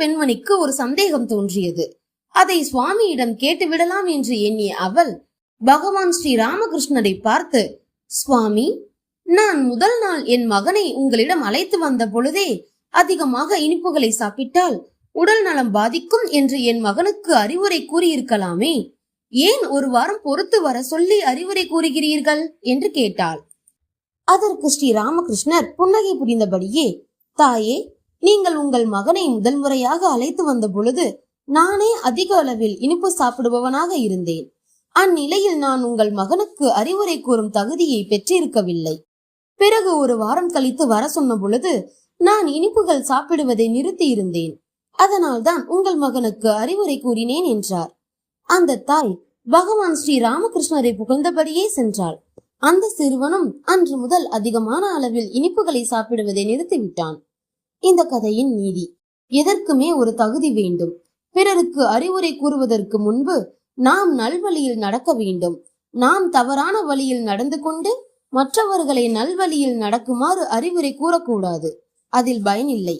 பெண்மணிக்கு ஒரு சந்தேகம் தோன்றியது. அதை சுவாமியிடம் கேட்டுவிடலாம் என்று எண்ணிய அவள் பகவான் ஸ்ரீ ராமகிருஷ்ணரை பார்த்து, சுவாமி, நான் முதல் நாள் என் மகனை உங்களிடம் அழைத்து வந்த பொழுதே அதிகமாக இனிப்புகளை சாப்பிட்டால் உடல் நலம் பாதிக்கும் என்று என் மகனுக்கு அறிவுரை கூறியிருக்கலாமே, ஏன் ஒரு வாரம் பொறுத்து வர சொல்லி அறிவுரை கூறுகிறீர்கள் என்று கேட்டாள். அதற்கு ஸ்ரீ ராமகிருஷ்ணர் புன்னகை புரிந்தபடியே, தாயே, நீங்கள் உங்கள் மகனை முதல் முறையாக அழைத்து வந்த பொழுது நானே அதிக அளவில் இனிப்பு சாப்பிடுபவனாக இருந்தேன். அந்நிலையில் நான் உங்கள் மகனுக்கு அறிவுரை கூறும் தகுதியை பெற்றிருக்கவில்லை. பிறகு ஒரு வாரம் கழித்து வர சொன்ன பொழுது நான் இனிப்புகள் சாப்பிடுவதை நிறுத்தி இருந்தேன். அதனால்தான் உங்கள் மகனுக்கு அறிவுரை கூறினேன் என்றார். அந்த தாய் பகவான் ஸ்ரீ ராமகிருஷ்ணரை புகழ்ந்தபடியே சென்றாள். அந்த சிறுவனும் அன்று முதல் அதிகமான அளவில் இனிப்புகளை சாப்பிடுவதை நிறுத்திவிட்டான். இந்த கதையின் நீதி: எதற்குமே ஒரு தகுதி வேண்டும். பிறருக்கு அறிவுரை கூறுவதற்கு முன்பு நாம் நல்வழியில் நடக்க வேண்டும். நாம் தவறான வழியில் நடந்து கொண்டு மற்றவர்களை நல்வழியில் நடக்குமாறு அறிவுரை கூறக்கூடாது. அதில் பயனில்லை.